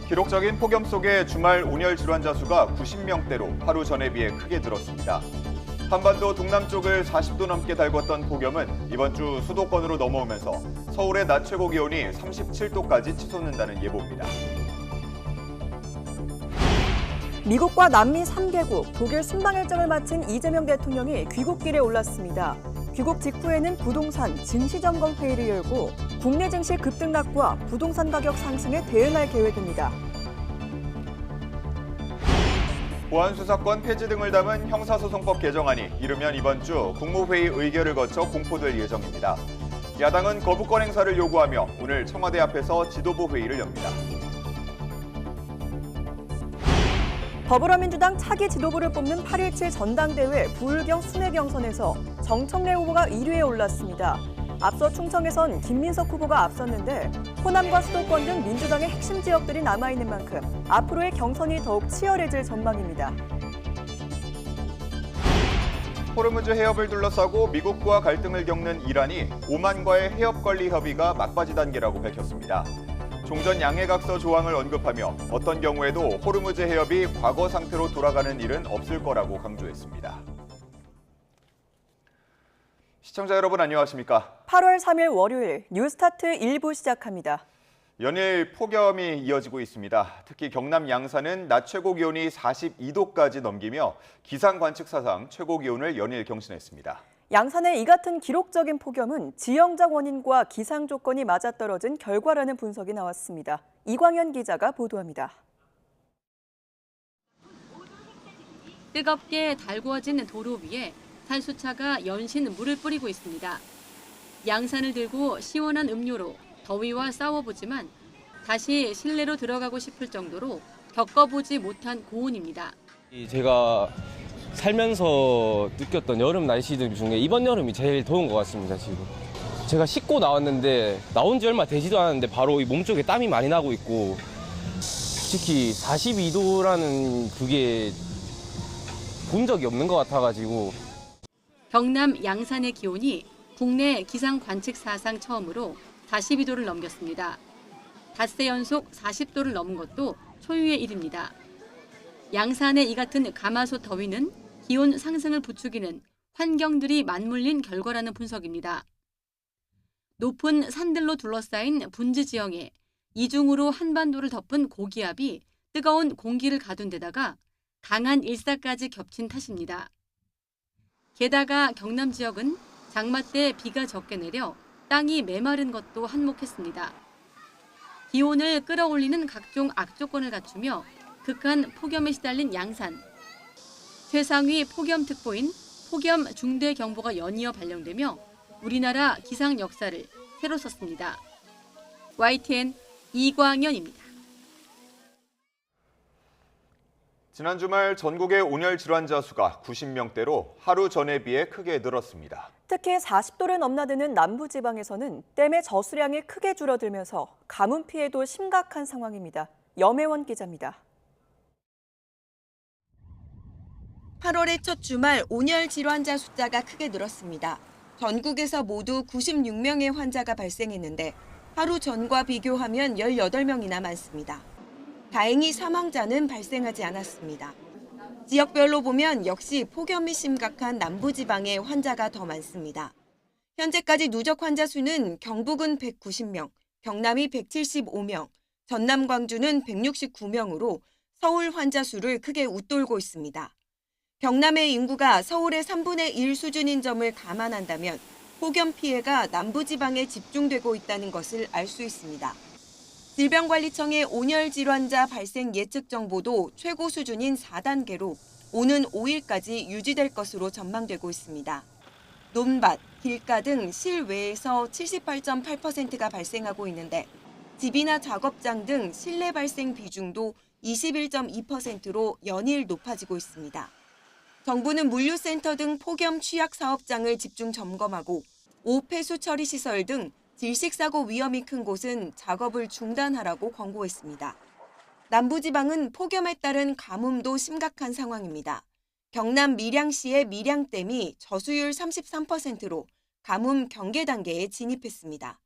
기록적인 폭염 속에 주말 온열 질환자 수가 90명대로 하루 전에 비해 크게 늘었습니다. 한반도 동남쪽을 40도 넘게 달궜던 폭염은 이번 주 수도권으로 넘어오면서 서울의 낮 최고 기온이 37도까지 치솟는다는 예보입니다. 미국과 남미 3개국, 독일 순방 일정을 마친 이재명 대통령이 귀국길에 올랐습니다. 귀국 직후에는 부동산 증시점검 회의를 열고 국내 증시 급등락과 부동산 가격 상승에 대응할 계획입니다. 보안수사권 폐지 등을 담은 형사소송법 개정안이 이르면 이번 주 국무회의 의결을 거쳐 공포될 예정입니다. 야당은 거부권 행사를 요구하며 오늘 청와대 앞에서 지도부 회의를 엽니다. 더불어민주당 차기 지도부를 뽑는 8.17 전당대회 부울경 순회 경선에서 정청래 후보가 1위에 올랐습니다. 앞서 충청에선 김민석 후보가 앞섰는데 호남과 수도권 등 민주당의 핵심 지역들이 남아있는 만큼 앞으로의 경선이 더욱 치열해질 전망입니다. 호르무즈 해협을 둘러싸고 미국과 갈등을 겪는 이란이 오만과의 해협 관리 협의가 막바지 단계라고 밝혔습니다. 종전 양해각서 조항을 언급하며 어떤 경우에도 호르무즈 해협이 과거 상태로 돌아가는 일은 없을 거라고 강조했습니다. 시청자 여러분 안녕하십니까? 8월 3일 월요일 뉴스타트 1부 시작합니다. 연일 폭염이 이어지고 있습니다. 특히 경남 양산은 낮 최고 기온이 42도까지 넘기며 기상 관측 사상 최고 기온을 연일 경신했습니다. 양산의 이 같은 기록적인 폭염은 지형적 원인과 기상 조건이 맞아떨어진 결과라는 분석이 나왔습니다. 이광현 기자가 보도합니다. 뜨겁게 달구어진 도로 위에 산수차가 연신 물을 뿌리고 있습니다. 양산을 들고 시원한 음료로 더위와 싸워보지만 다시 실내로 들어가고 싶을 정도로 겪어보지 못한 고온입니다. 제가 살면서 느꼈던 여름 날씨들 중에 이번 여름이 제일 더운 것 같습니다, 지금. 제가 씻고 나왔는데 나온 지 얼마 되지도 않았는데 바로 이 몸쪽에 땀이 많이 나고 있고 특히 42도라는 그게 본 적이 없는 것 같아가지고. 경남 양산의 기온이 국내 기상 관측 사상 처음으로 42도를 넘겼습니다. 닷새 연속 40도를 넘은 것도 초유의 일입니다. 양산의 이 같은 가마솥 더위는 기온 상승을 부추기는 환경들이 맞물린 결과라는 분석입니다. 높은 산들로 둘러싸인 분지 지형에 이중으로 한반도를 덮은 고기압이 뜨거운 공기를 가둔 데다가 강한 일사까지 겹친 탓입니다. 게다가 경남 지역은 장마 때 비가 적게 내려 땅이 메마른 것도 한몫했습니다. 기온을 끌어올리는 각종 악조건을 갖추며 극한 폭염에 시달린 양산. 최상위 폭염특보인 폭염 중대경보가 연이어 발령되며 우리나라 기상 역사를 새로 썼습니다. YTN 이광현입니다. 지난 주말 전국의 온열 질환자 수가 90명대로 하루 전에 비해 크게 늘었습니다. 특히 40도를 넘나드는 남부지방에서는 댐의 저수량이 크게 줄어들면서 가뭄 피해도 심각한 상황입니다. 염혜원 기자입니다. 8월의 첫 주말 온열 질환자 숫자가 크게 늘었습니다. 전국에서 모두 96명의 환자가 발생했는데 하루 전과 비교하면 18명이나 많습니다. 다행히 사망자는 발생하지 않았습니다. 지역별로 보면 역시 폭염이 심각한 남부지방에 환자가 더 많습니다. 현재까지 누적 환자 수는 경북은 190명, 경남이 175명, 전남 광주는 169명으로 서울 환자 수를 크게 웃돌고 있습니다. 경남의 인구가 서울의 3분의 1 수준인 점을 감안한다면 폭염 피해가 남부지방에 집중되고 있다는 것을 알 수 있습니다. 질병관리청의 온열 질환자 발생 예측 정보도 최고 수준인 4단계로 오는 5일까지 유지될 것으로 전망되고 있습니다. 논밭, 길가 등 실외에서 78.8%가 발생하고 있는데 집이나 작업장 등 실내 발생 비중도 21.2%로 연일 높아지고 있습니다. 정부는 물류센터 등 폭염 취약 사업장을 집중 점검하고 오폐수 처리 시설 등 질식사고 위험이 큰 곳은 작업을 중단하라고 권고했습니다. 남부지방은 폭염에 따른 가뭄도 심각한 상황입니다. 경남 밀양시의 밀양댐이 저수율 33%로 가뭄 경계 단계에 진입했습니다.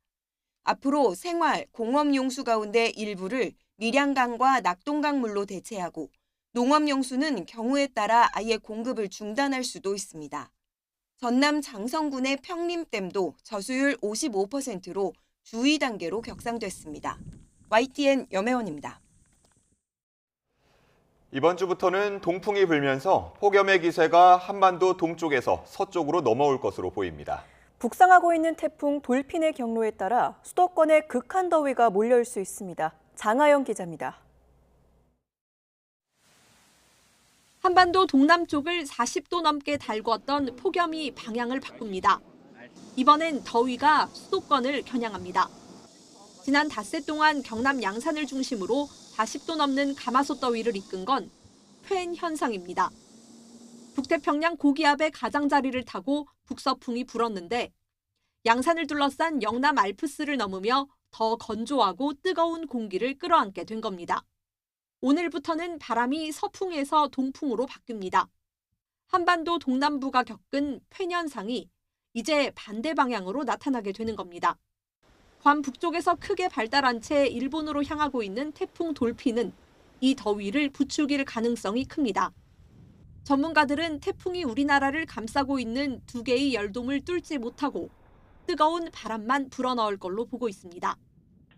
앞으로 생활, 공업 용수 가운데 일부를 밀양강과 낙동강물로 대체하고 농업용수는 경우에 따라 아예 공급을 중단할 수도 있습니다. 전남 장성군의 평림댐도 저수율 55%로 주의 단계로 격상됐습니다. YTN 염혜원입니다. 이번 주부터는 동풍이 불면서 폭염의 기세가 한반도 동쪽에서 서쪽으로 넘어올 것으로 보입니다. 북상하고 있는 태풍 돌핀의 경로에 따라 수도권에 극한 더위가 몰려올 수 있습니다. 장하영 기자입니다. 한반도 동남쪽을 40도 넘게 달궜던 폭염이 방향을 바꿉니다. 이번엔 더위가 수도권을 겨냥합니다. 지난 닷새 동안 경남 양산을 중심으로 40도 넘는 가마솥 더위를 이끈 건 팬 현상입니다. 북태평양 고기압의 가장자리를 타고 북서풍이 불었는데 양산을 둘러싼 영남 알프스를 넘으며 더 건조하고 뜨거운 공기를 끌어안게 된 겁니다. 오늘부터는 바람이 서풍에서 동풍으로 바뀝니다. 한반도 동남부가 겪은 팬 현상이 이제 반대 방향으로 나타나게 되는 겁니다. 괌 북쪽에서 크게 발달한 채 일본으로 향하고 있는 태풍 돌핀은 이 더위를 부추길 가능성이 큽니다. 전문가들은 태풍이 우리나라를 감싸고 있는 두 개의 열돔을 뚫지 못하고 뜨거운 바람만 불어넣을 걸로 보고 있습니다.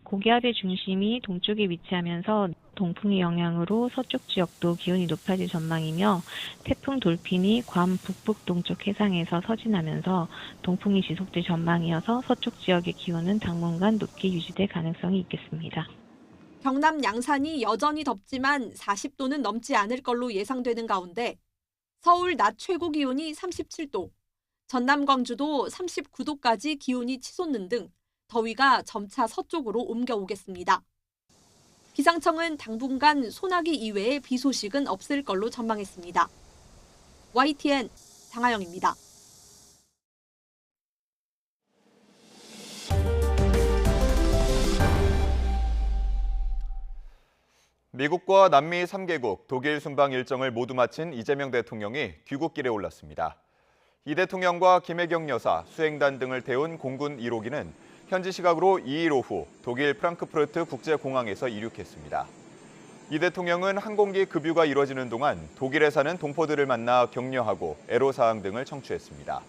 고기압의 중심이 동쪽에 위치하면서 동풍의 영향으로 서쪽 지역도 기온이 높아질 전망이며 태풍 돌핀이 괌 북북 동쪽 해상에서 서진하면서 동풍이 지속될 전망이어서 서쪽 지역의 기온은 당분간 높게 유지될 가능성이 있겠습니다. 경남 양산이 여전히 덥지만 40도는 넘지 않을 걸로 예상되는 가운데 서울 낮 최고 기온이 37도, 전남 광주도 39도까지 기온이 치솟는 등 더위가 점차 서쪽으로 옮겨오겠습니다. 기상청은 당분간 소나기 이외의 비 소식은 없을 걸로 전망했습니다. YTN 장하영입니다. 미국과 남미 3개국 독일 순방 일정을 모두 마친 이재명 대통령이 귀국길에 올랐습니다. 이 대통령과 김혜경 여사, 수행단 등을 태운 공군 1호기는 현지 시각으로 2일 오후 독일 프랑크푸르트 국제공항에서 이륙했습니다. 이 대통령은 항공기 급유가 이뤄지는 동안 독일에 사는 동포들을 만나 격려하고 애로사항 등을 청취했습니다.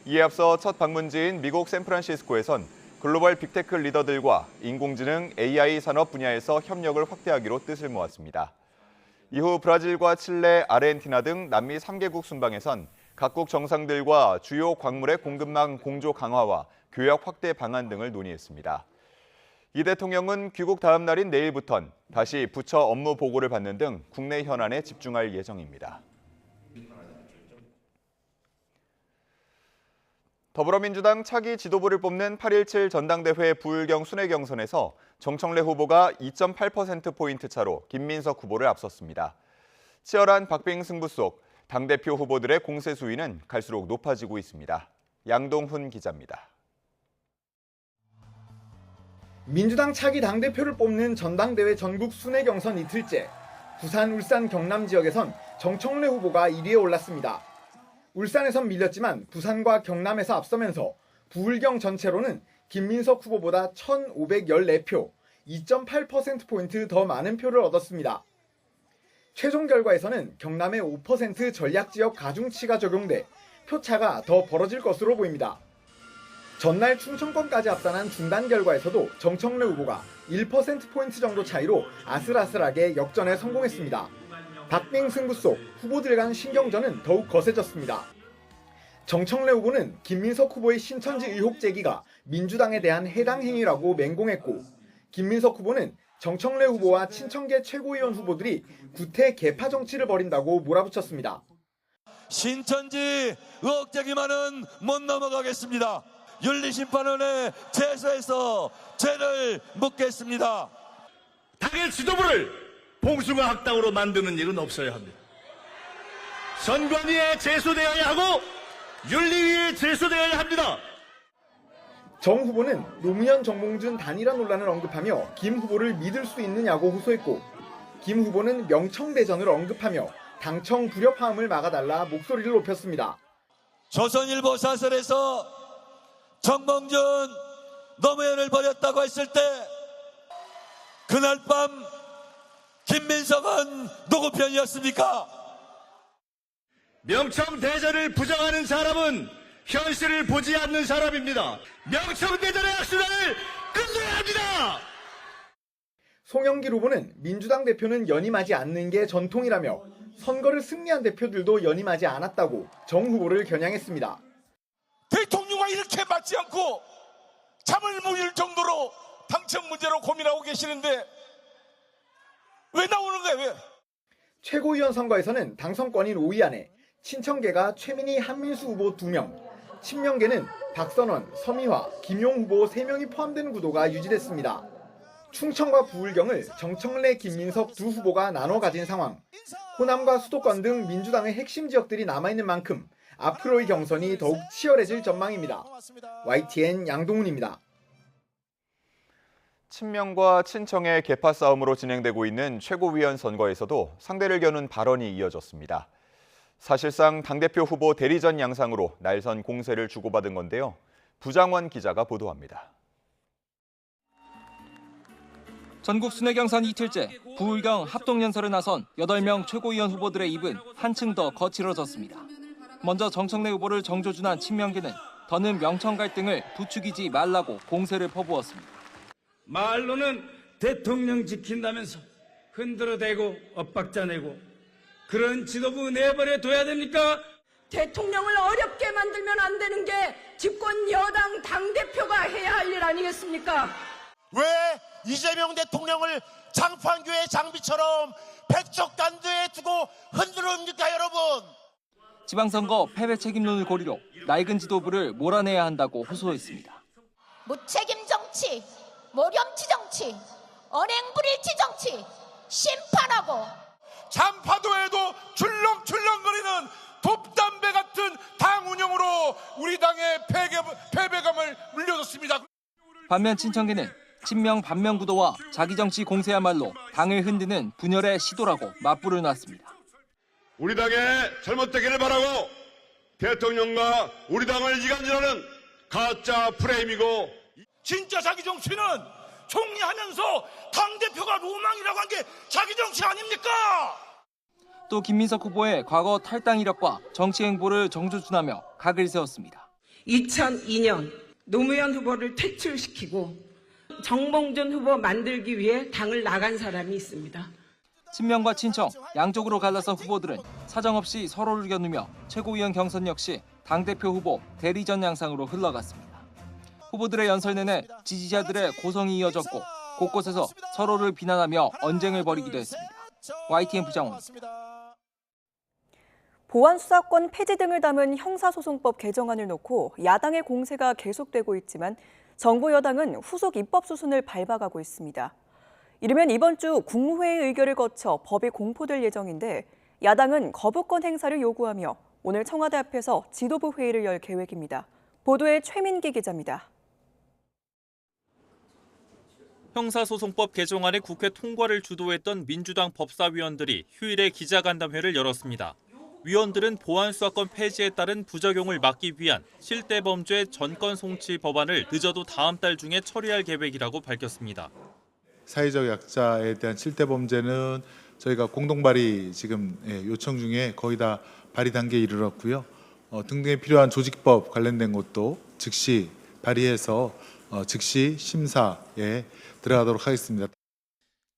이에 앞서 첫 방문지인 미국 샌프란시스코에선 글로벌 빅테크 리더들과 인공지능 AI 산업 분야에서 협력을 확대하기로 뜻을 모았습니다. 이후 브라질과 칠레, 아르헨티나 등 남미 3개국 순방에선 각국 정상들과 주요 광물의 공급망 공조 강화와 교역 확대 방안 등을 논의했습니다. 이 대통령은 귀국 다음 날인 내일부턴 다시 부처 업무 보고를 받는 등 국내 현안에 집중할 예정입니다. 더불어민주당 차기 지도부를 뽑는 8.17 전당대회 부울경 순회경선에서 정청래 후보가 2.8%포인트 차로 김민석 후보를 앞섰습니다. 치열한 박빙 승부 속 당대표 후보들의 공세 수위는 갈수록 높아지고 있습니다. 양동훈 기자입니다. 민주당 차기 당대표를 뽑는 전당대회 전국 순회경선 이틀째, 부산, 울산, 경남 지역에선 정청래 후보가 1위에 올랐습니다. 울산에선 밀렸지만 부산과 경남에서 앞서면서 부울경 전체로는 김민석 후보보다 1,514표, 2.8%포인트 더 많은 표를 얻었습니다. 최종 결과에서는 경남의 5% 전략지역 가중치가 적용돼 표차가 더 벌어질 것으로 보입니다. 전날 충청권까지 앞산한 중간 결과에서도 정청래 후보가 1%포인트 정도 차이로 아슬아슬하게 역전에 성공했습니다. 박빙 승부 속 후보들 간 신경전은 더욱 거세졌습니다. 정청래 후보는 김민석 후보의 신천지 의혹 제기가 민주당에 대한 해당 행위라고 맹공했고, 김민석 후보는 정청래 후보와 친청계 최고위원 후보들이 구태 개파 정치를 벌인다고 몰아붙였습니다. 신천지 의혹 제기만은 못 넘어가겠습니다. 윤리심판원에 제소해서 죄를 묻겠습니다. 당의 지도부를 봉숭아 학당으로 만드는 일은 없어야 합니다. 선관위에 제소되어야 하고 윤리위에 제소되어야 합니다. 정 후보는 노무현 정몽준 단일화 논란을 언급하며 김 후보를 믿을 수 있느냐고 호소했고, 김 후보는 명청대전을 언급하며 당청 불협화음을 막아달라 목소리를 높였습니다. 조선일보 사설에서 정몽준 노무현을 버렸다고 했을 때 그날 밤 김민석은 누구 편이었습니까? 명청대전을 부정하는 사람은 현실을 보지 않는 사람입니다. 명청대전의 악순환을 끝내야 합니다. 송영길 후보는 민주당 대표는 연임하지 않는 게 전통이라며 선거를 승리한 대표들도 연임하지 않았다고 정 후보를 겨냥했습니다. 대통령과 이렇게 맞지 않고 잠을 못 이룰 정도로 당첨 문제로 고민하고 계시는데 왜 나오는 거예요? 왜? 최고위원 선거에서는 당선권인 5위 안에 친청계가 최민희, 한민수 후보 2명, 친명계는 박선원, 서미화, 김용 후보 3명이 포함되는 구도가 유지됐습니다. 충청과 부울경을 정청래, 김민석 두 후보가 나눠 가진 상황. 호남과 수도권 등 민주당의 핵심 지역들이 남아있는 만큼 앞으로의 경선이 더욱 치열해질 전망입니다. YTN 양동훈입니다. 친명과 친청의 계파 싸움으로 진행되고 있는 최고위원 선거에서도 상대를 겨눈 발언이 이어졌습니다. 사실상 당대표 후보 대리전 양상으로 날선 공세를 주고받은 건데요. 부장원 기자가 보도합니다. 전국 순회 경선 이틀째 부울경 합동연설에 나선 8명 최고위원 후보들의 입은 한층 더 거칠어졌습니다. 먼저 정청래 후보를 정조준한 친명계는 더는 명청 갈등을 부추기지 말라고 공세를 퍼부었습니다. 말로는 대통령 지킨다면서 흔들어대고 엇박자내고 그런 지도부 내버려 둬야 됩니까? 대통령을 어렵게 만들면 안 되는 게 집권 여당 당대표가 해야 할 일 아니겠습니까? 왜 이재명 대통령을 장판교의 장비처럼 백척단두에 두고 흔들어옵니까, 여러분? 지방선거 패배 책임론을 고리로 낡은 지도부를 몰아내야 한다고 호소했습니다. 무책임 정치, 모렴치 정치, 언행불일치 정치, 심판하고 잔파도에도 출렁출렁거리는 돕담배 같은 당 운영으로 우리 당의 패배감을 물려줬습니다. 반면 친청계는 친명 반명 구도와 자기 정치 공세야말로 당을 흔드는 분열의 시도라고 맞불을 놨습니다. 우리 당의 잘못되기를 바라고 대통령과 우리 당을 이간질하는 가짜 프레임이고 진짜 자기 정치는 총리하면서 당대표가 로망이라고 한 게 자기 정치 아닙니까? 또 김민석 후보의 과거 탈당 이력과 정치 행보를 정조준하며 각을 세웠습니다. 2002년 노무현 후보를 퇴출시키고 정몽준 후보 만들기 위해 당을 나간 사람이 있습니다. 친명과 친청 양쪽으로 갈라선 후보들은 사정없이 서로를 겨누며 최고위원 경선 역시 당대표 후보 대리전 양상으로 흘러갔습니다. 후보들의 연설 내내 지지자들의 고성이 이어졌고 곳곳에서 서로를 비난하며 언쟁을 벌이기도 했습니다. YTN 부장원입니다. 보안 수사권 폐지 등을 담은 형사소송법 개정안을 놓고 야당의 공세가 계속되고 있지만 정부 여당은 후속 입법 수순을 밟아가고 있습니다. 이르면 이번 주 국무회의 의결을 거쳐 법이 공포될 예정인데 야당은 거부권 행사를 요구하며 오늘 청와대 앞에서 지도부 회의를 열 계획입니다. 보도에 최민기 기자입니다. 형사소송법 개정안의 국회 통과를 주도했던 민주당 법사위원들이 휴일에 기자간담회를 열었습니다. 위원들은 보안수사권 폐지에 따른 부작용을 막기 위한 실대범죄 전권 송치 법안을 늦어도 다음 달 중에 처리할 계획이라고 밝혔습니다. 사회적 약자에 대한 실대범죄는 저희가 공동 발의 지금 요청 중에 거의 다 발의 단계에 이르렀고요. 등등에 필요한 조직법 관련된 것도 즉시 발의해서 즉시 심사에 들어가도록 하겠습니다.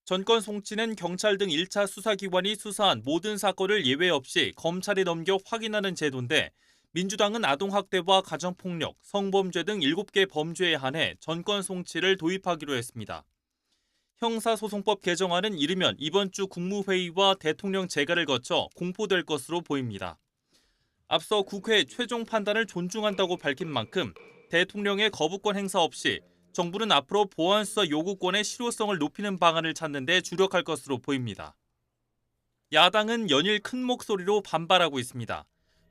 전권 송치는 경찰 등 1차 수사기관이 수사한 모든 사건을 예외 없이 검찰에 넘겨 확인하는 제도인데 민주당은 아동학대와 가정폭력, 성범죄 등 7개 범죄에 한해 전권 송치를 도입하기로 했습니다. 형사소송법 개정안은 이르면 이번 주 국무회의와 대통령 재가를 거쳐 공포될 것으로 보입니다. 앞서 국회의 최종 판단을 존중한다고 밝힌 만큼 대통령의 거부권 행사 없이 정부는 앞으로 보안수사 요구권의 실효성을 높이는 방안을 찾는 데 주력할 것으로 보입니다. 야당은 연일 큰 목소리로 반발하고 있습니다.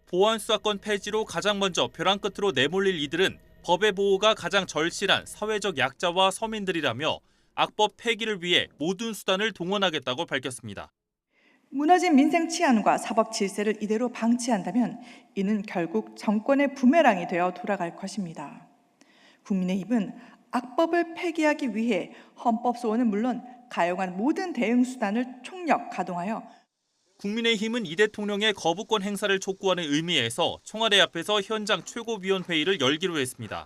보안수사권 폐지로 가장 먼저 벼랑 끝으로 내몰릴 이들은 법의 보호가 가장 절실한 사회적 약자와 서민들이라며 악법 폐기를 위해 모든 수단을 동원하겠다고 밝혔습니다. 무너진 민생 치안과 사법 질서를 이대로 방치한다면 이는 결국 정권의 부메랑이 되어 돌아갈 것입니다. 국민의힘은 악법을 폐기하기 위해 헌법 소원은 물론 가용한 모든 대응 수단을 총력 가동하여 국민의힘은 이 대통령의 거부권 행사를 촉구하는 의미에서 청와대 앞에서 현장 최고위원회의를 열기로 했습니다.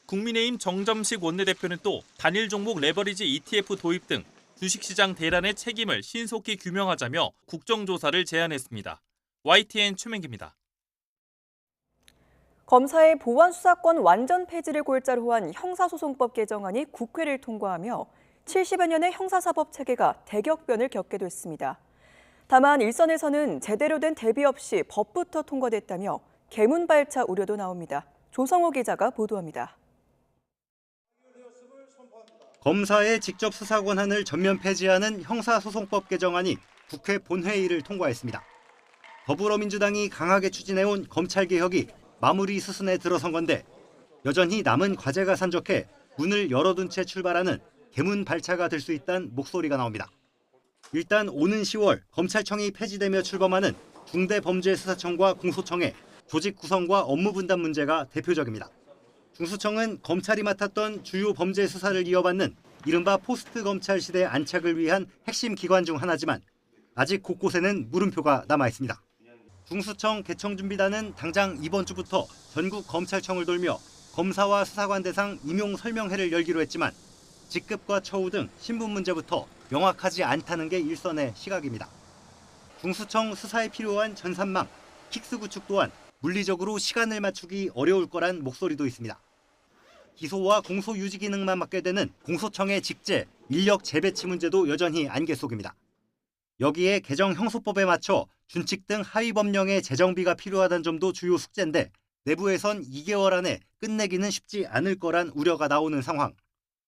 국민의힘 정점식 원내대표는 또 단일 종목 레버리지 ETF 도입 등 주식시장 대란의 책임을 신속히 규명하자며 국정조사를 제안했습니다. YTN 최민기입니다. 검사의 보완 수사권 완전 폐지를 골자로 한 형사소송법 개정안이 국회를 통과하며 70여 년의 형사사법 체계가 대격변을 겪게 됐습니다. 다만 일선에서는 제대로 된 대비 없이 법부터 통과됐다며 개문발차 우려도 나옵니다. 조성호 기자가 보도합니다. 검사의 직접 수사 권한을 전면 폐지하는 형사소송법 개정안이 국회 본회의를 통과했습니다. 더불어민주당이 강하게 추진해온 검찰개혁이 마무리 수순에 들어선 건데 여전히 남은 과제가 산적해 문을 열어둔 채 출발하는 개문발차가 될 수 있다는 목소리가 나옵니다. 일단 오는 10월 검찰청이 폐지되며 출범하는 중대범죄수사청과 공소청의 조직 구성과 업무 분담 문제가 대표적입니다. 중수청은 검찰이 맡았던 주요 범죄 수사를 이어받는 이른바 포스트 검찰 시대 안착을 위한 핵심 기관 중 하나지만 아직 곳곳에는 물음표가 남아 있습니다. 중수청 개청준비단은 당장 이번 주부터 전국 검찰청을 돌며 검사와 수사관 대상 임용 설명회를 열기로 했지만 직급과 처우 등 신분 문제부터 명확하지 않다는 게 일선의 시각입니다. 중수청 수사에 필요한 전산망, 킥스 구축 또한 물리적으로 시간을 맞추기 어려울 거란 목소리도 있습니다. 기소와 공소 유지 기능만 맡게 되는 공소청의 직제, 인력 재배치 문제도 여전히 안개 속입니다. 여기에 개정 형소법에 맞춰 준칙 등 하위 법령의 재정비가 필요하다는 점도 주요 숙제인데 내부에선 2개월 안에 끝내기는 쉽지 않을 거란 우려가 나오는 상황.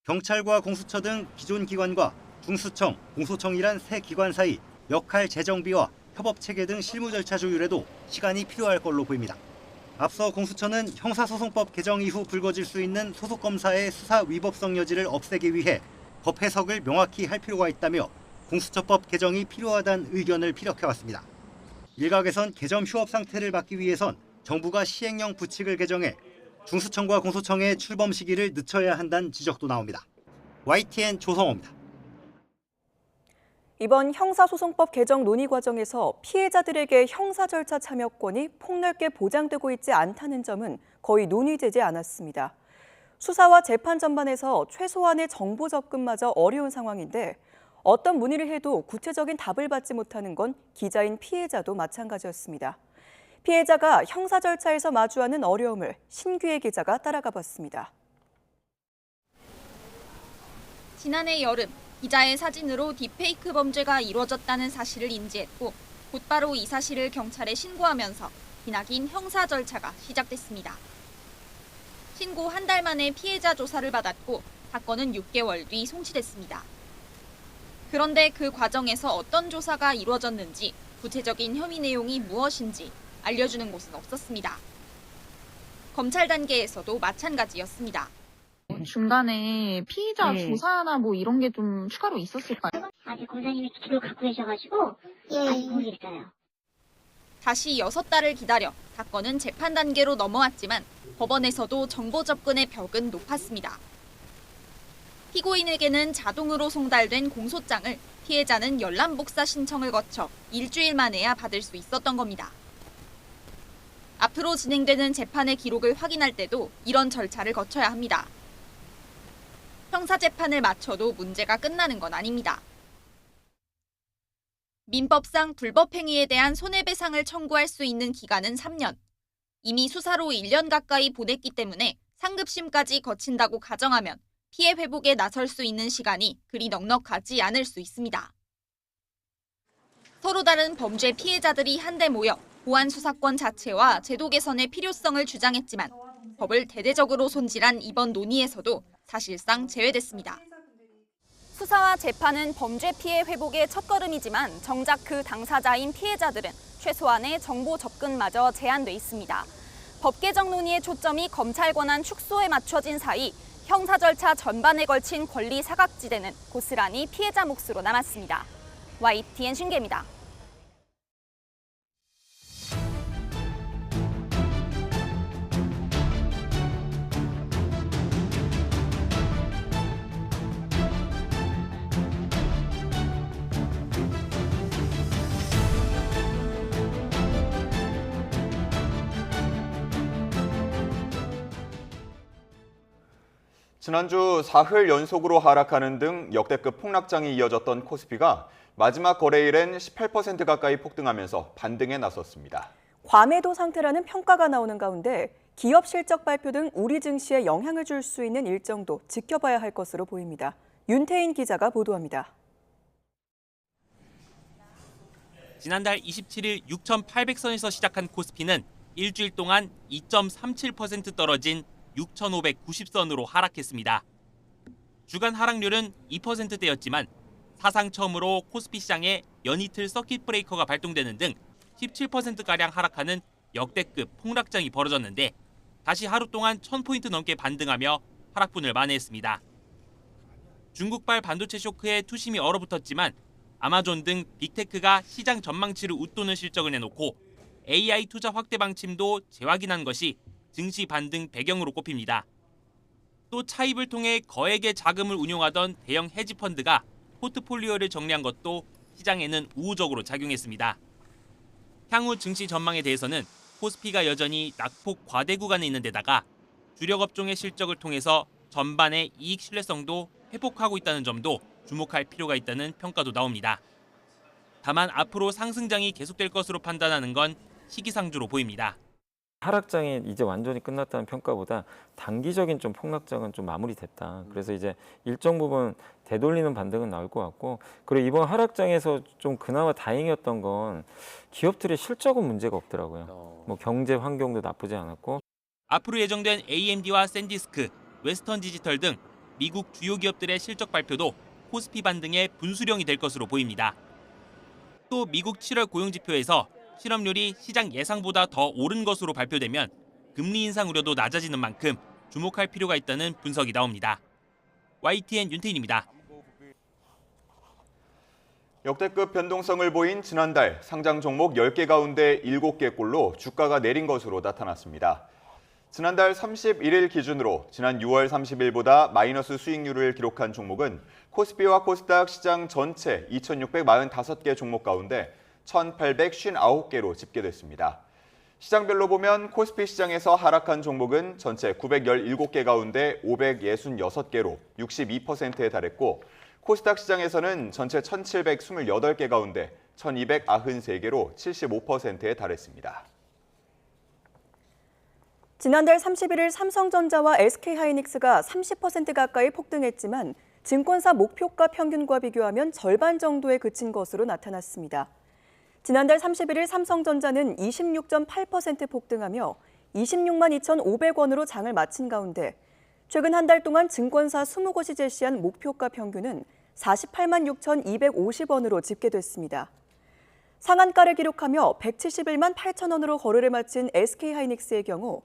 경찰과 공수처 등 기존 기관과 중수청, 공소청이란 세 기관 사이 역할 재정비와 협업체계 등 실무 절차 조율에도 시간이 필요할 걸로 보입니다. 앞서 공수처는 형사소송법 개정 이후 불거질 수 있는 소속검사의 수사 위법성 여지를 없애기 위해 법 해석을 명확히 할 필요가 있다며 공수처법 개정이 필요하다는 의견을 피력해왔습니다. 일각에선 개점 휴업 상태를 막기 위해선 정부가 시행령 부칙을 개정해 중수청과 공소청의 출범 시기를 늦춰야 한다는 지적도 나옵니다. YTN 조성호입니다. 이번 형사소송법 개정 논의 과정에서 피해자들에게 형사 절차 참여권이 폭넓게 보장되고 있지 않다는 점은 거의 논의되지 않았습니다. 수사와 재판 전반에서 최소한의 정보 접근마저 어려운 상황인데 어떤 문의를 해도 구체적인 답을 받지 못하는 건 기자인 피해자도 마찬가지였습니다. 피해자가 형사 절차에서 마주하는 어려움을 신규혜 기자가 따라가 봤습니다. 지난해 여름 기자의 사진으로 딥페이크 범죄가 이루어졌다는 사실을 인지했고 곧바로 이 사실을 경찰에 신고하면서 기나긴 형사 절차가 시작됐습니다. 신고 한 달 만에 피해자 조사를 받았고 사건은 6개월 뒤 송치됐습니다. 그런데 그 과정에서 어떤 조사가 이루어졌는지 구체적인 혐의 내용이 무엇인지 알려주는 곳은 없었습니다. 검찰 단계에서도 마찬가지였습니다. 중간에 피의자 조사나 뭐 이런 게 좀 추가로 있었을까요? 아직 검사님이 기록을 갖고 계셔가지고 아직 모르겠어요. 다시 6달을 기다려 사건은 재판 단계로 넘어왔지만 법원에서도 정보 접근의 벽은 높았습니다. 피고인에게는 자동으로 송달된 공소장을 피해자는 열람복사 신청을 거쳐 일주일 만에야 받을 수 있었던 겁니다. 앞으로 진행되는 재판의 기록을 확인할 때도 이런 절차를 거쳐야 합니다. 형사재판을 마쳐도 문제가 끝나는 건 아닙니다. 민법상 불법행위에 대한 손해배상을 청구할 수 있는 기간은 3년. 이미 수사로 1년 가까이 보냈기 때문에 상급심까지 거친다고 가정하면 피해 회복에 나설 수 있는 시간이 그리 넉넉하지 않을 수 있습니다. 서로 다른 범죄 피해자들이 한데 모여 보안 수사권 자체와 제도 개선의 필요성을 주장했지만 법을 대대적으로 손질한 이번 논의에서도 사실상 제외됐습니다. 수사와 재판은 범죄 피해 회복의 첫걸음이지만 정작 그 당사자인 피해자들은 최소한의 정보 접근마저 제한돼 있습니다. 법 개정 논의의 초점이 검찰 권한 축소에 맞춰진 사이 형사 절차 전반에 걸친 권리 사각지대는 고스란히 피해자 몫으로 남았습니다. YTN 신계입니다. 지난주 사흘 연속으로 하락하는 등 역대급 폭락장이 이어졌던 코스피가 마지막 거래일엔 18% 가까이 폭등하면서 반등에 나섰습니다. 과매도 상태라는 평가가 나오는 가운데 기업 실적 발표 등 우리 증시에 영향을 줄 수 있는 일정도 지켜봐야 할 것으로 보입니다. 윤태인 기자가 보도합니다. 지난달 27일 6,800선에서 시작한 코스피는 일주일 동안 2.37% 떨어진 6,590선으로 하락했습니다. 주간 하락률은 2%대였지만 사상 처음으로 코스피 시장에 연이틀 서킷 브레이커가 발동되는 등 17%가량 하락하는 역대급 폭락장이 벌어졌는데 다시 하루 동안 1,000포인트 넘게 반등하며 하락분을 만회했습니다. 중국발 반도체 쇼크에 투심이 얼어붙었지만 아마존 등 빅테크가 시장 전망치를 웃도는 실적을 내놓고 AI 투자 확대 방침도 재확인한 것이 증시 반등 배경으로 꼽힙니다. 또 차입을 통해 거액의 자금을 운용하던 대형 헤지펀드가 포트폴리오를 정리한 것도 시장에는 우호적으로 작용했습니다. 향후 증시 전망에 대해서는 코스피가 여전히 낙폭 과대 구간에 있는 데다가 주력 업종의 실적을 통해서 전반의 이익 신뢰성도 회복하고 있다는 점도 주목할 필요가 있다는 평가도 나옵니다. 다만 앞으로 상승장이 계속될 것으로 판단하는 건 시기상조로 보입니다. 하락장이 이제 완전히 끝났다는 평가보다 단기적인 좀 폭락장은 좀 마무리됐다. 그래서 이제 일정 부분 되돌리는 반등은 나올 것 같고, 그리고 이번 하락장에서 좀 그나마 다행이었던 건 기업들의 실적은 문제가 없더라고요. 뭐 경제 환경도 나쁘지 않았고. 앞으로 예정된 AMD와 샌디스크, 웨스턴 디지털 등 미국 주요 기업들의 실적 발표도 코스피 반등의 분수령이 될 것으로 보입니다. 또 미국 7월 고용지표에서 실업률이 시장 예상보다 더 오른 것으로 발표되면 금리 인상 우려도 낮아지는 만큼 주목할 필요가 있다는 분석이 나옵니다. YTN 윤태인입니다. 역대급 변동성을 보인 지난달 상장 종목 10개 가운데 7개꼴로 주가가 내린 것으로 나타났습니다. 지난달 31일 기준으로 지난 6월 30일보다 마이너스 수익률을 기록한 종목은 코스피와 코스닥 시장 전체 2,645개 종목 가운데 1,859개로 집계됐습니다. 시장별로 보면 코스피 시장에서 하락한 종목은 전체 917개 가운데 566개로 62%에 달했고, 코스닥 시장에서는 전체 1,728개 가운데 1,293개로 75%에 달했습니다. 지난달 31일 삼성전자와 SK하이닉스가 30% 가까이 폭등했지만 증권사 목표가 평균과 비교하면 절반 정도에 그친 것으로 나타났습니다. 지난달 31일 삼성전자는 26.8% 폭등하며 26만 2,500원으로 장을 마친 가운데 최근 한 달 동안 증권사 20곳이 제시한 목표가 평균은 48만 6,250원으로 집계됐습니다. 상한가를 기록하며 171만 8천원으로 거래를 마친 SK하이닉스의 경우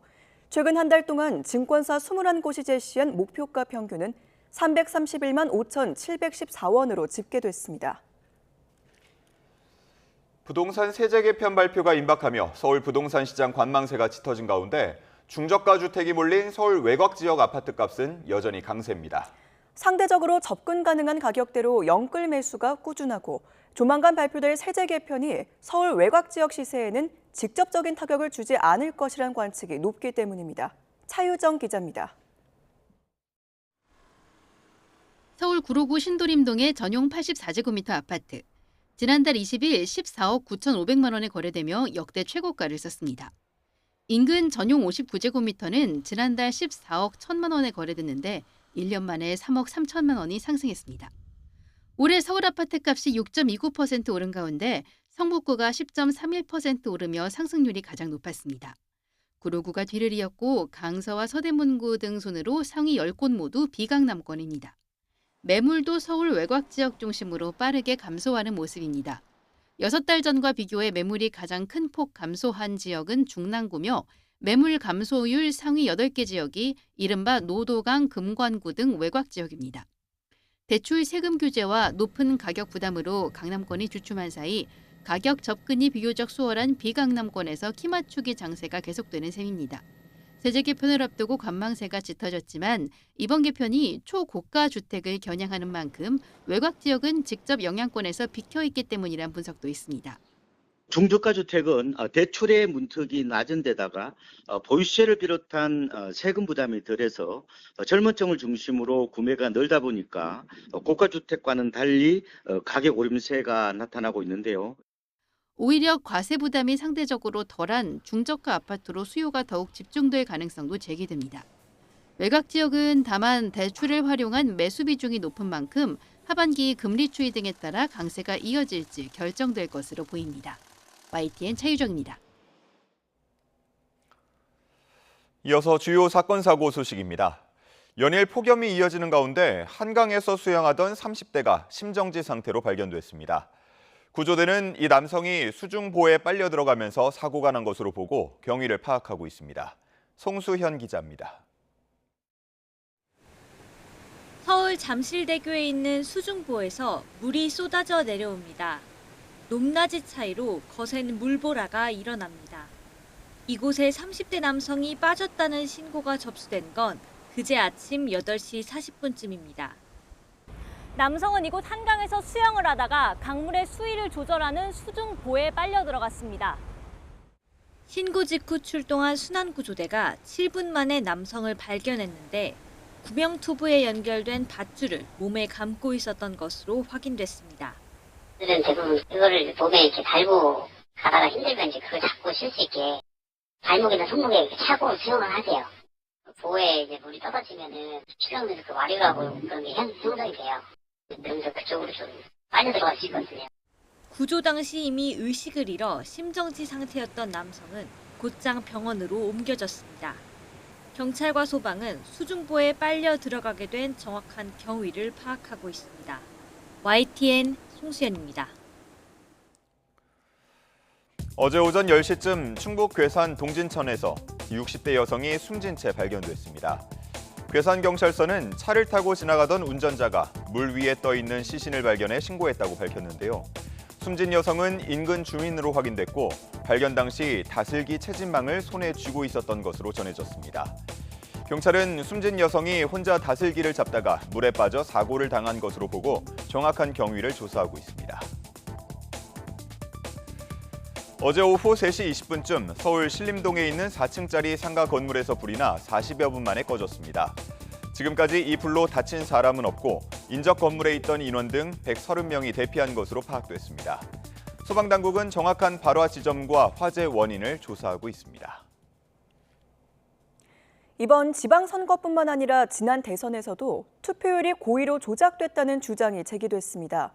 최근 한 달 동안 증권사 21곳이 제시한 목표가 평균은 331만 5,714원으로 집계됐습니다. 부동산 세제 개편 발표가 임박하며 서울 부동산 시장 관망세가 짙어진 가운데 중저가 주택이 몰린 서울 외곽 지역 아파트 값은 여전히 강세입니다. 상대적으로 접근 가능한 가격대로 영끌 매수가 꾸준하고 조만간 발표될 세제 개편이 서울 외곽 지역 시세에는 직접적인 타격을 주지 않을 것이란 관측이 높기 때문입니다. 차유정 기자입니다. 서울 구로구 신도림동의 전용 84제곱미터 아파트. 지난달 20일 14억 9,500만 원에 거래되며 역대 최고가를 썼습니다. 인근 전용 59제곱미터는 지난달 14억 1천만 원에 거래됐는데 1년 만에 3억 3천만 원이 상승했습니다. 올해 서울 아파트 값이 6.29% 오른 가운데 성북구가 10.31% 오르며 상승률이 가장 높았습니다. 구로구가 뒤를 이었고 강서와 서대문구 등 순으로 상위 10곳 모두 비강남권입니다. 매물도 서울 외곽 지역 중심으로 빠르게 감소하는 모습입니다. 6달 전과 비교해 매물이 가장 큰 폭 감소한 지역은 중랑구며 매물 감소율 상위 8개 지역이 이른바 노도강, 금관구 등 외곽 지역입니다. 대출 세금 규제와 높은 가격 부담으로 강남권이 주춤한 사이 가격 접근이 비교적 수월한 비강남권에서 키 맞추기 장세가 계속되는 셈입니다. 세제 개편을 앞두고 관망세가 짙어졌지만 이번 개편이 초고가 주택을 겨냥하는 만큼 외곽 지역은 직접 영향권에서 비켜 있기 때문이란 분석도 있습니다. 중저가 주택은 대출의 문턱이 낮은 데다가 보유세를 비롯한 세금 부담이 덜해서 젊은 층을 중심으로 구매가 늘다 보니까 고가 주택과는 달리 가격 오름세가 나타나고 있는데요. 오히려 과세 부담이 상대적으로 덜한 중저가 아파트로 수요가 더욱 집중될 가능성도 제기됩니다. 외곽 지역은 다만 대출을 활용한 매수 비중이 높은 만큼 하반기 금리 추이 등에 따라 강세가 이어질지 결정될 것으로 보입니다. YTN 차유정입니다. 이어서 주요 사건 사고 소식입니다. 연일 폭염이 이어지는 가운데 한강에서 수영하던 30대가 심정지 상태로 발견됐습니다. 구조대는 이 남성이 수중보에 빨려 들어가면서 사고가 난 것으로 보고 경위를 파악하고 있습니다. 송수현 기자입니다. 서울 잠실대교에 있는 수중보에서 물이 쏟아져 내려옵니다. 높낮이 차이로 거센 물보라가 일어납니다. 이곳에 30대 남성이 빠졌다는 신고가 접수된 건 그제 아침 8시 40분쯤입니다. 남성은 이곳 한강에서 수영을 하다가 강물의 수위를 조절하는 수중보에 빨려 들어갔습니다. 신고 직후 출동한 순환구조대가 7분 만에 남성을 발견했는데 구명투브에 연결된 밧줄을 몸에 감고 있었던 것으로 확인됐습니다. 들은 대부분 그거를 몸에 이렇게 달고 가다가 힘들면 이제 그걸 잡고 쉴 수 있게 발목이나 손목에 이렇게 차고 수영을 하세요. 보에 이제 물이 떨어지면은 수영에서 그 와류하고 그런 게 형성이 돼요. 그러면서 그쪽으로 좀 빨려 들어갈 수 있거든요. 구조 당시 이미 의식을 잃어 심정지 상태였던 남성은 곧장 병원으로 옮겨졌습니다. 경찰과 소방은 수중보에 빨려 들어가게 된 정확한 경위를 파악하고 있습니다. YTN 송수연입니다. 어제 오전 10시쯤 충북 괴산 동진천에서 60대 여성이 숨진 채 발견됐습니다. 괴산경찰서는 차를 타고 지나가던 운전자가 물 위에 떠 있는 시신을 발견해 신고했다고 밝혔는데요. 숨진 여성은 인근 주민으로 확인됐고 발견 당시 다슬기 채집망을 손에 쥐고 있었던 것으로 전해졌습니다. 경찰은 숨진 여성이 혼자 다슬기를 잡다가 물에 빠져 사고를 당한 것으로 보고 정확한 경위를 조사하고 있습니다. 어제 오후 3시 20분쯤 서울 신림동에 있는 4층짜리 상가 건물에서 불이 나 40여 분 만에 꺼졌습니다. 지금까지 이 불로 다친 사람은 없고 인접 건물에 있던 인원 등 130명이 대피한 것으로 파악됐습니다. 소방당국은 정확한 발화 지점과 화재 원인을 조사하고 있습니다. 이번 지방선거뿐만 아니라 지난 대선에서도 투표율이 고의로 조작됐다는 주장이 제기됐습니다.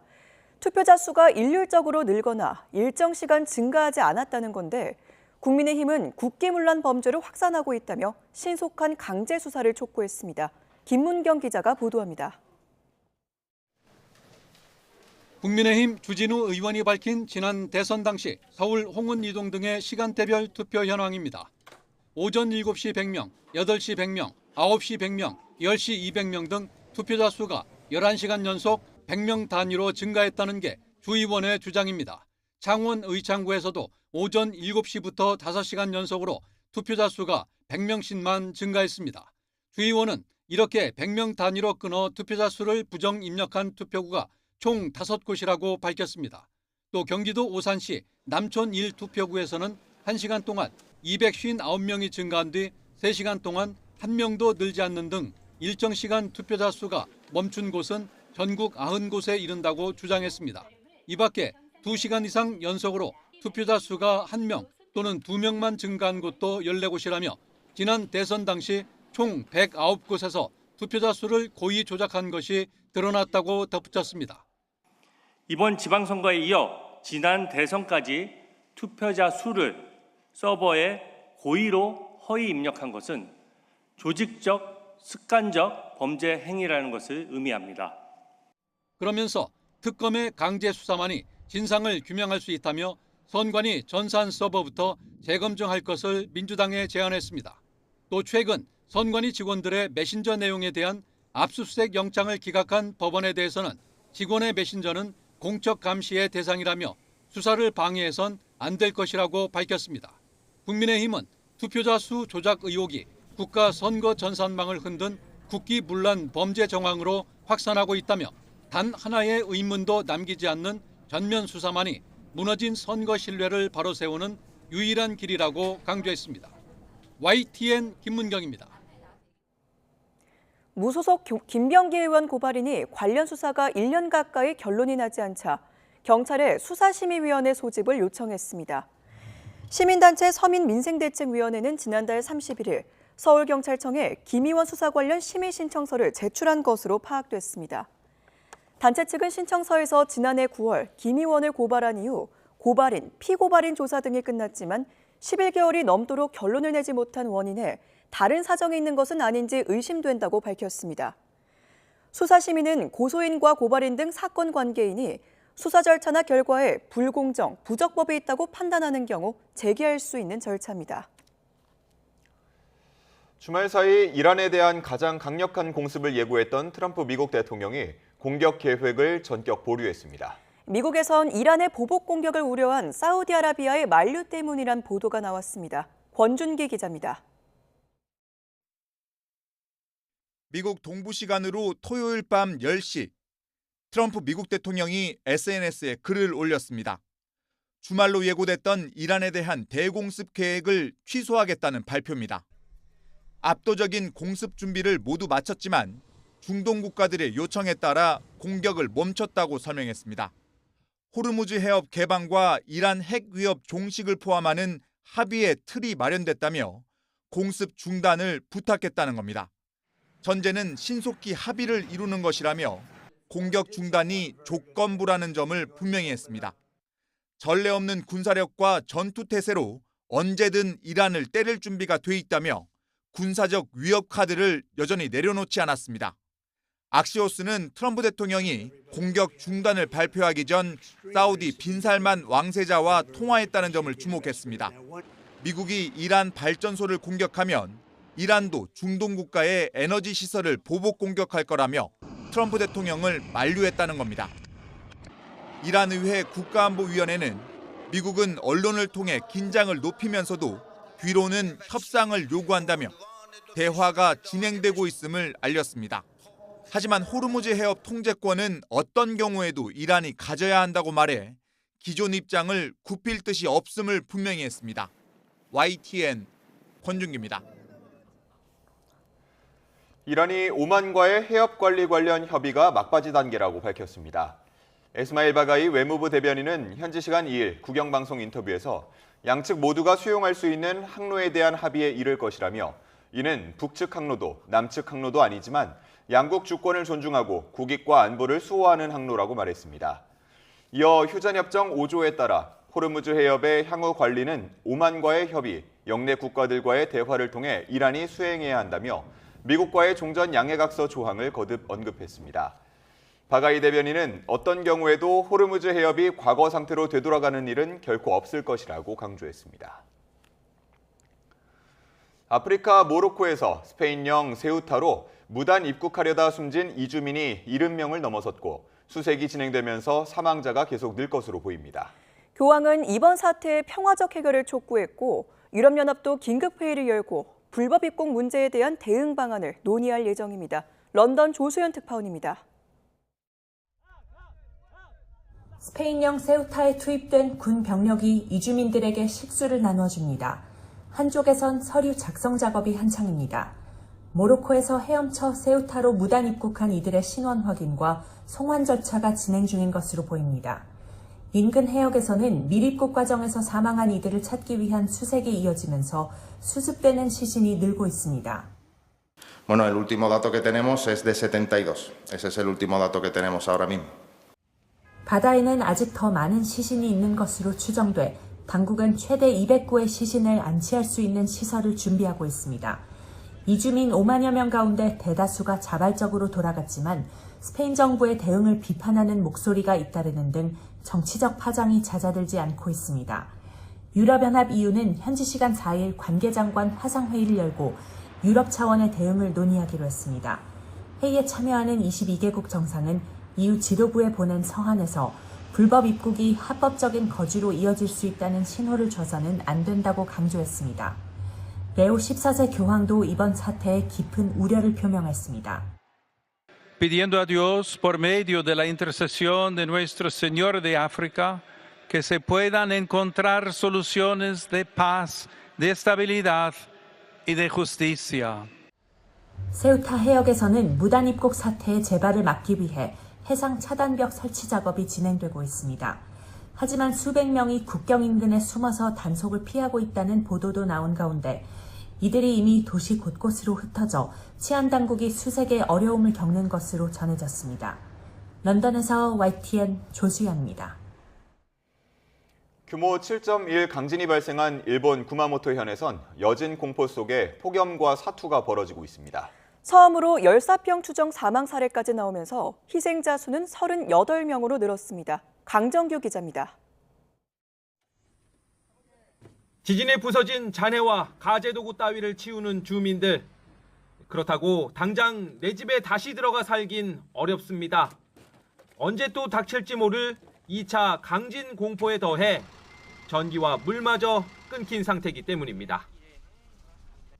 투표자 수가 일률적으로 늘거나 일정 시간 증가하지 않았다는 건데 국민의힘은 국기문란 범죄를 확산하고 있다며 신속한 강제 수사를 촉구했습니다. 김문경 기자가 보도합니다. 국민의힘 주진우 의원이 밝힌 지난 대선 당시 서울 홍은 이동 등의 시간대별 투표 현황입니다. 오전 7시 100명, 8시 100명, 9시 100명, 10시 200명 등 투표자 수가 11시간 연속 100명 단위로 증가했다는 게 주 의원의 주장입니다. 창원 의창구에서도 오전 7시부터 5시간 연속으로 투표자 수가 100명씩만 증가했습니다. 주 의원은 이렇게 100명 단위로 끊어 투표자 수를 부정 입력한 투표구가 총 5곳이라고 밝혔습니다. 또 경기도 오산시 남촌 1투표구에서는 1시간 동안 259명이 증가한 뒤 3시간 동안 1명도 늘지 않는 등 일정 시간 투표자 수가 멈춘 곳은 전국 90곳에 이른다고 주장했습니다. 이 밖에 2시간 이상 연속으로 투표자 수가 1명 또는 2명만 증가한 곳도 14곳이라며 지난 대선 당시 총 109곳에서 투표자 수를 고의 조작한 것이 드러났다고 덧붙였습니다. 이번 지방선거에 이어 지난 대선까지 투표자 수를 서버에 고의로 허위 입력한 것은 조직적, 습관적 범죄 행위라는 것을 의미합니다. 그러면서 특검의 강제 수사만이 진상을 규명할 수 있다며 선관위 전산 서버부터 재검증할 것을 민주당에 제안했습니다. 또 최근 선관위 직원들의 메신저 내용에 대한 압수수색 영장을 기각한 법원에 대해서는 직원의 메신저는 공적 감시의 대상이라며 수사를 방해해선 안 될 것이라고 밝혔습니다. 국민의힘은 투표자 수 조작 의혹이 국가 선거 전산망을 흔든 국기문란 범죄 정황으로 확산하고 있다며 단 하나의 의문도 남기지 않는 전면 수사만이 무너진 선거 신뢰를 바로 세우는 유일한 길이라고 강조했습니다. YTN 김문경입니다. 무소속 김병기 의원 고발인이 관련 수사가 1년 가까이 결론이 나지 않자 경찰에 수사심의위원회 소집을 요청했습니다. 시민단체 서민민생대책위원회는 지난달 31일 서울경찰청에 김 의원 수사 관련 심의 신청서를 제출한 것으로 파악됐습니다. 단체 측은 신청서에서 지난해 9월 김 의원을 고발한 이후 고발인, 피고발인 조사 등이 끝났지만 11개월이 넘도록 결론을 내지 못한 원인에 다른 사정이 있는 것은 아닌지 의심된다고 밝혔습니다. 수사심의는 고소인과 고발인 등 사건 관계인이 수사 절차나 결과에 불공정, 부적법이 있다고 판단하는 경우 제기할 수 있는 절차입니다. 주말 사이 이란에 대한 가장 강력한 공습을 예고했던 트럼프 미국 대통령이 공격 계획을 전격 보류했습니다. 미국에선 이란의 보복 공격을 우려한 사우디아라비아의 만류 때문이란 보도가 나왔습니다. 권준기 기자입니다. 미국 동부 시간으로 토요일 밤 10시 트럼프 미국 대통령이 SNS에 글을 올렸습니다. 주말로 예고됐던 이란에 대한 대공습 계획을 취소하겠다는 발표입니다. 압도적인 공습 준비를 모두 마쳤지만 중동 국가들의 요청에 따라 공격을 멈췄다고 설명했습니다. 호르무즈 해협 개방과 이란 핵 위협 종식을 포함하는 합의의 틀이 마련됐다며 공습 중단을 부탁했다는 겁니다. 전제는 신속히 합의를 이루는 것이라며 공격 중단이 조건부라는 점을 분명히 했습니다. 전례 없는 군사력과 전투 태세로 언제든 이란을 때릴 준비가 돼 있다며 군사적 위협 카드를 여전히 내려놓지 않았습니다. 악시오스는 트럼프 대통령이 공격 중단을 발표하기 전 사우디 빈살만 왕세자와 통화했다는 점을 주목했습니다. 미국이 이란 발전소를 공격하면 이란도 중동 국가의 에너지 시설을 보복 공격할 거라며 트럼프 대통령을 만류했다는 겁니다. 이란 의회 국가안보위원회는 미국은 언론을 통해 긴장을 높이면서도 뒤로는 협상을 요구한다며 대화가 진행되고 있음을 알렸습니다. 하지만 호르무즈 해협 통제권은 어떤 경우에도 이란이 가져야 한다고 말해 기존 입장을 굽힐 뜻이 없음을 분명히 했습니다. YTN 권준기입니다. 이란이 오만과의 해협 관리 관련 협의가 막바지 단계라고 밝혔습니다. 에스마일 바가이 외무부 대변인은 현지 시간 2일 국영방송 인터뷰에서 양측 모두가 수용할 수 있는 항로에 대한 합의에 이를 것이라며 이는 북측 항로도 남측 항로도 아니지만 양국 주권을 존중하고 국익과 안보를 수호하는 항로라고 말했습니다. 이어 휴전협정 5조에 따라 호르무즈 해협의 향후 관리는 오만과의 협의, 영내 국가들과의 대화를 통해 이란이 수행해야 한다며 미국과의 종전 양해각서 조항을 거듭 언급했습니다. 바가이 대변인은 어떤 경우에도 호르무즈 해협이 과거 상태로 되돌아가는 일은 결코 없을 것이라고 강조했습니다. 아프리카 모로코에서 스페인령 세우타로 무단 입국하려다 숨진 이주민이 70명을 넘어섰고 수색이 진행되면서 사망자가 계속 늘 것으로 보입니다. 교황은 이번 사태의 평화적 해결을 촉구했고 유럽연합도 긴급회의를 열고 불법 입국 문제에 대한 대응 방안을 논의할 예정입니다. 런던 조수연 특파원입니다. 스페인령 세우타에 투입된 군 병력이 이주민들에게 식수를 나눠줍니다. 한쪽에선 서류 작성 작업이 한창입니다. 모로코에서 헤엄쳐 세우타로 무단 입국한 이들의 신원 확인과 송환 절차가 진행 중인 것으로 보입니다. 인근 해역에서는 밀입국 과정에서 사망한 이들을 찾기 위한 수색이 이어지면서 수습되는 시신이 늘고 있습니다. Bueno, el último dato que tenemos es de 72. Ese es el último dato que tenemos ahora mismo. 바다에는 아직 더 많은 시신이 있는 것으로 추정돼 당국은 최대 200구의 시신을 안치할 수 있는 시설을 준비하고 있습니다. 이주민 5만여 명 가운데 대다수가 자발적으로 돌아갔지만 스페인 정부의 대응을 비판하는 목소리가 잇따르는 등 정치적 파장이 잦아들지 않고 있습니다. 유럽연합 EU는 현지 시간 4일 관계장관 화상회의를 열고 유럽 차원의 대응을 논의하기로 했습니다. 회의에 참여하는 22개국 정상은 EU 지도부에 보낸 서한에서 불법 입국이 합법적인 거주로 이어질 수 있다는 신호를 줘서는 안 된다고 강조했습니다. 레오 14세 교황도 이번 사태에 깊은 우려를 표명했습니다. Pidiendo a Dios por medio de la intercesión de Nuestro Señor de África que se puedan encontrar soluciones de paz, de estabilidad y de justicia. 세우타 해역에서는 무단 입국 사태의 재발을 막기 위해 해상 차단벽 설치 작업이 진행되고 있습니다. 하지만 수백 명이 국경 인근에 숨어서 단속을 피하고 있다는 보도도 나온 가운데 이들이 이미 도시 곳곳으로 흩어져 치안 당국이 수색에 어려움을 겪는 것으로 전해졌습니다. 런던에서 YTN 조수연입니다. 규모 7.1 강진이 발생한 일본 구마모토현에선 여진 공포 속에 폭염과 사투가 벌어지고 있습니다. 처음으로 열사병 추정 사망 사례까지 나오면서 희생자 수는 38명으로 늘었습니다. 강정규 기자입니다. 지진에 부서진 잔해와 가재도구 따위를 치우는 주민들. 그렇다고 당장 내 집에 다시 들어가 살긴 어렵습니다. 언제 또 닥칠지 모를 2차 강진 공포에 더해 전기와 물마저 끊긴 상태이기 때문입니다.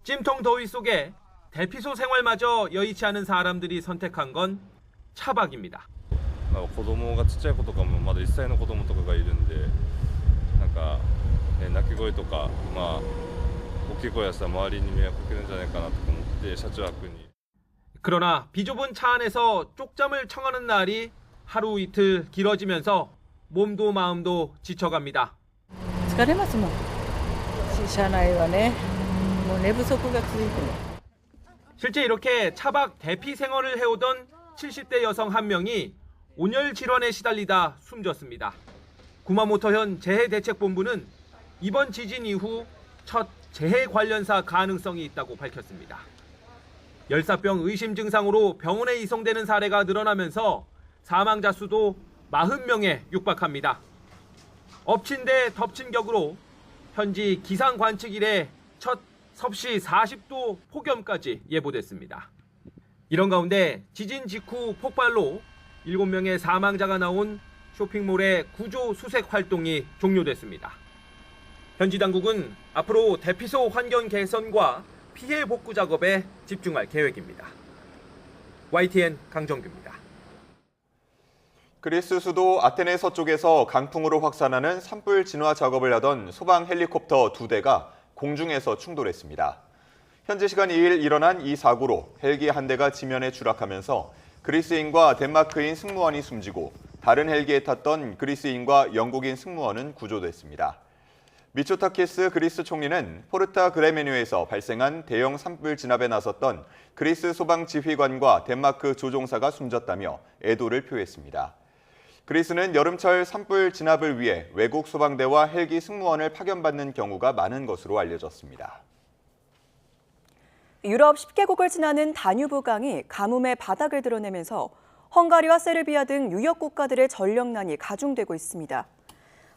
찜통 더위 속에 대피소 생활마저 여의치 않은 사람들이 선택한 건 차박입니다. 子供がちっちゃい子とかもまだ1歳の子供とかがいるんで、なんか泣き声とか大きい声やしたら周りに迷惑かけるんじゃないかなと思って車中泊に. 그러나 비좁은 차 안에서 쪽잠을 청하는 날이 하루 이틀 길어지면서 몸도 마음도 지쳐갑니다. 疲れますもん。車内はね、もう寝不足が続いてる。 실제 이렇게 차박 대피 생활을 해오던 70대 여성 한 명이 온열 질환에 시달리다 숨졌습니다. 구마모토현 재해대책본부는 이번 지진 이후 첫 재해 관련사 가능성이 있다고 밝혔습니다. 열사병 의심 증상으로 병원에 이송되는 사례가 늘어나면서 사망자 수도 40명에 육박합니다. 엎친 데 덮친 격으로 현지 기상 관측 이래 첫 섭씨 40도 폭염까지 예보됐습니다. 이런 가운데 지진 직후 폭발로 7명의 사망자가 나온 쇼핑몰의 구조 수색 활동이 종료됐습니다. 현지 당국은 앞으로 대피소 환경 개선과 피해 복구 작업에 집중할 계획입니다. YTN 강정규입니다. 그리스 수도 아테네 서쪽에서 강풍으로 확산하는 산불 진화 작업을 하던 소방 헬리콥터 2대가 공중에서 충돌했습니다. 현지 시간 2일 일어난 이 사고로 헬기 한 대가 지면에 추락하면서 그리스인과 덴마크인 승무원이 숨지고 다른 헬기에 탔던 그리스인과 영국인 승무원은 구조됐습니다. 미초타키스 그리스 총리는 포르타 그레메뉴에서 발생한 대형 산불 진압에 나섰던 그리스 소방지휘관과 덴마크 조종사가 숨졌다며 애도를 표했습니다. 그리스는 여름철 산불 진압을 위해 외국 소방대와 헬기 승무원을 파견받는 경우가 많은 것으로 알려졌습니다. 유럽 10개국을 지나는 다뉴브강이 가뭄의 바닥을 드러내면서 헝가리와 세르비아 등 유역 국가들의 전력난이 가중되고 있습니다.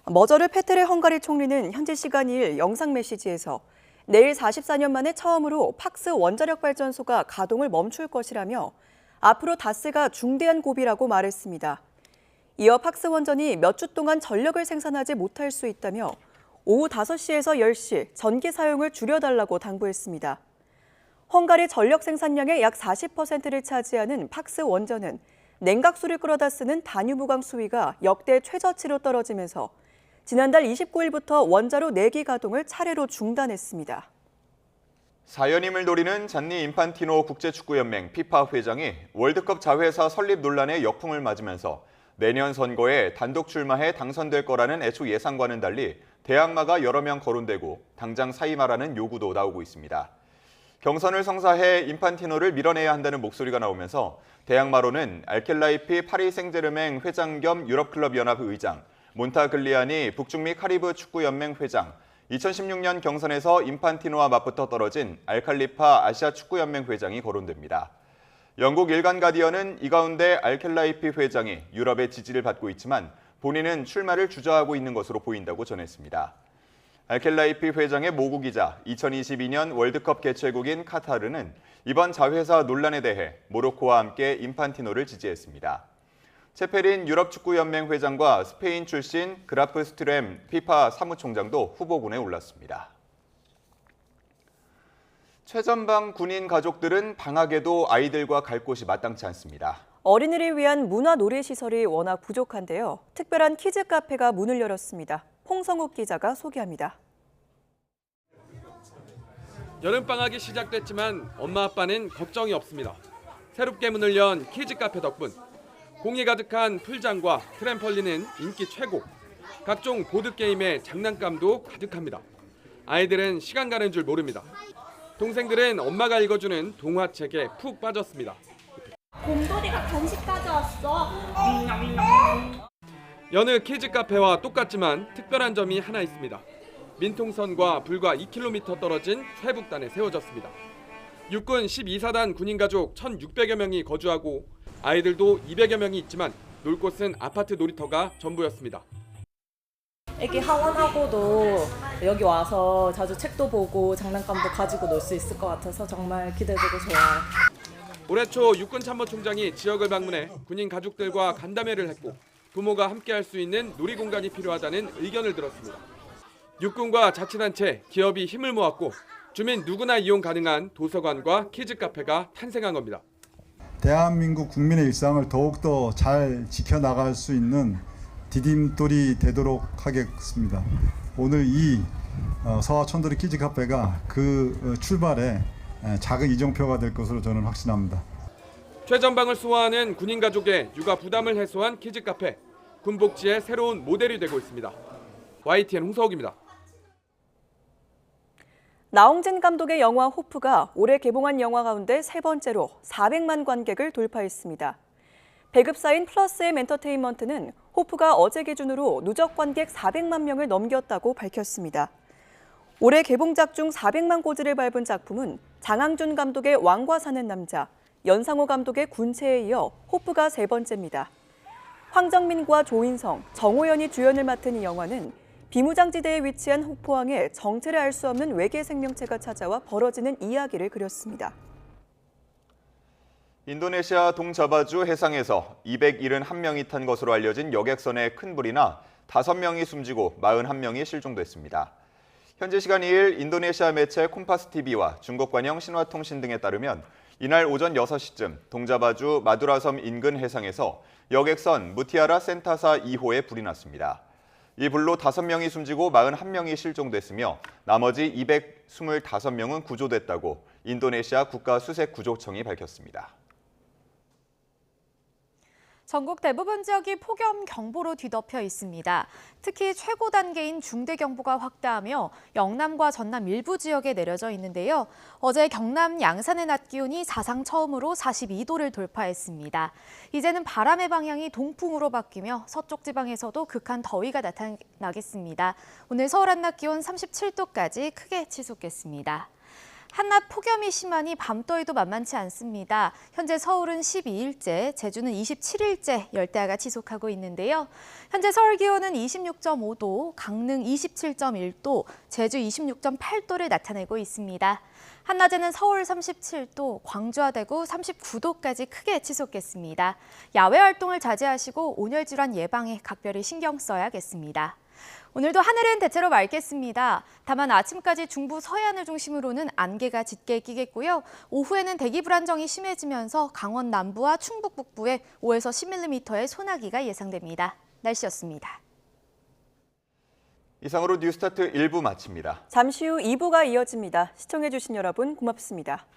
머저르 페테레 헝가리 총리는 현지 시간 2일 영상 메시지에서 내일 44년 만에 처음으로 팍스 원자력 발전소가 가동을 멈출 것이라며 앞으로 닷새가 중대한 고비라고 말했습니다. 이어 팍스 원전이 몇 주 동안 전력을 생산하지 못할 수 있다며 오후 5시에서 10시 전기 사용을 줄여달라고 당부했습니다. 헝가리 전력 생산량의 약 40%를 차지하는 팍스 원전은 냉각수를 끌어다 쓰는 다뉴브강 수위가 역대 최저치로 떨어지면서 지난달 29일부터 원자로 4기 가동을 차례로 중단했습니다. 4연임을 노리는 잔니 인판티노 국제축구연맹 피파 회장이 월드컵 자회사 설립 논란의 역풍을 맞으면서 내년 선거에 단독 출마해 당선될 거라는 애초 예상과는 달리 대항마가 여러 명 거론되고 당장 사임하라는 요구도 나오고 있습니다. 경선을 성사해 인판티노를 밀어내야 한다는 목소리가 나오면서 대항마로는 알켈라이피 파리 생제르맹 회장 겸 유럽클럽 연합 의장, 몬타글리아니 북중미 카리브 축구연맹 회장, 2016년 경선에서 인판티노와 맞붙어 떨어진 알칼리파 아시아 축구연맹 회장이 거론됩니다. 영국 일간 가디언은 이 가운데 알켈라이피 회장이 유럽의 지지를 받고 있지만 본인은 출마를 주저하고 있는 것으로 보인다고 전했습니다. 알켈라이피 회장의 모국이자 2022년 월드컵 개최국인 카타르는 이번 자회사 논란에 대해 모로코와 함께 인판티노를 지지했습니다. 체페린 유럽축구연맹 회장과 스페인 출신 그라프 스트렘 피파 사무총장도 후보군에 올랐습니다. 최전방 군인 가족들은 방학에도 아이들과 갈 곳이 마땅치 않습니다. 어린이를 위한 문화 놀이 시설이 워낙 부족한데요. 특별한 키즈 카페가 문을 열었습니다. 홍성욱 기자가 소개합니다. 여름방학이 시작됐지만 엄마 아빠는 걱정이 없습니다. 새롭게 문을 연 키즈 카페 덕분 공이 가득한 풀장과 트램펄린은 인기 최고. 각종 보드게임에 장난감도 가득합니다. 아이들은 시간 가는 줄 모릅니다. 동생들은 엄마가 읽어주는 동화책에 푹 빠졌습니다. 곰돌이가 간식 가져왔어. 여느 키즈 카페와 똑같지만 특별한 점이 하나 있습니다. 민통선과 불과 2km 떨어진 세북단에 세워졌습니다. 육군 12사단 군인 가족 1,600여 명이 거주하고 아이들도 200여 명이 있지만 놀 곳은 아파트 놀이터가 전부였습니다. 애기 하원하고도 여기 와서 자주 책도 보고 장난감도 가지고 놀 수 있을 것 같아서 정말 기대되고 좋아요. 올해 초 육군 참모총장이 지역을 방문해 군인 가족들과 간담회를 했고 부모가 함께할 수 있는 놀이 공간이 필요하다는 의견을 들었습니다. 육군과 자치단체, 기업이 힘을 모았고 주민 누구나 이용 가능한 도서관과 키즈 카페가 탄생한 겁니다. 대한민국 국민의 일상을 더욱더 잘 지켜나갈 수 있는 디딤돌이 되도록 하겠습니다. 오늘 이 서하천돌이 키즈 카페가 그 출발에 작은 이정표가 될 것으로 저는 확신합니다. 최전방을 수호하는 군인 가족의 육아 부담을 해소한 키즈 카페, 군복지의 새로운 모델이 되고 있습니다. YTN 홍서욱입니다. 나홍진 감독의 영화 호프가 올해 개봉한 영화 가운데 세 번째로 400만 관객을 돌파했습니다. 배급사인 플러스엠 엔터테인먼트는 호프가 어제 기준으로 누적 관객 400만 명을 넘겼다고 밝혔습니다. 올해 개봉작 중 400만 고지를 밟은 작품은 장항준 감독의 왕과 사는 남자, 연상호 감독의 군체에 이어 호프가 세 번째입니다. 황정민과 조인성, 정호연이 주연을 맡은 이 영화는 비무장지대에 위치한 호포항에 정체를 알 수 없는 외계 생명체가 찾아와 벌어지는 이야기를 그렸습니다. 인도네시아 동자바주 해상에서 271명이 탄 것으로 알려진 여객선에 큰 불이 나 5명이 숨지고 41명이 실종됐습니다. 현지 시간 2일 인도네시아 매체 콤파스TV와 중국 관영 신화통신 등에 따르면 이날 오전 6시쯤 동자바주 마두라섬 인근 해상에서 여객선 무티아라 센타사 2호에 불이 났습니다. 이 불로 5명이 숨지고 41명이 실종됐으며 나머지 225명은 구조됐다고 인도네시아 국가수색구조청이 밝혔습니다. 전국 대부분 지역이 폭염경보로 뒤덮여 있습니다. 특히 최고 단계인 중대경보가 확대하며 영남과 전남 일부 지역에 내려져 있는데요. 어제 경남 양산의 낮 기온이 사상 처음으로 42도를 돌파했습니다. 이제는 바람의 방향이 동풍으로 바뀌며 서쪽 지방에서도 극한 더위가 나타나겠습니다. 오늘 서울 한낮 기온 37도까지 크게 치솟겠습니다. 한낮 폭염이 심하니 밤더위도 만만치 않습니다. 현재 서울은 12일째, 제주는 27일째 열대야가 지속하고 있는데요. 현재 서울 기온은 26.5도, 강릉 27.1도, 제주 26.8도를 나타내고 있습니다. 한낮에는 서울 37도, 광주와 대구 39도까지 크게 치솟겠습니다. 야외 활동을 자제하시고 온열 질환 예방에 각별히 신경 써야겠습니다. 오늘도 하늘은 대체로 맑겠습니다. 다만 아침까지 중부 서해안을 중심으로는 안개가 짙게 끼겠고요. 오후에는 대기 불안정이 심해지면서 강원 남부와 충북 북부에 5에서 10mm의 소나기가 예상됩니다. 날씨였습니다. 이상으로 뉴스타트 1부 마칩니다. 잠시 후 2부가 이어집니다. 시청해주신 여러분 고맙습니다.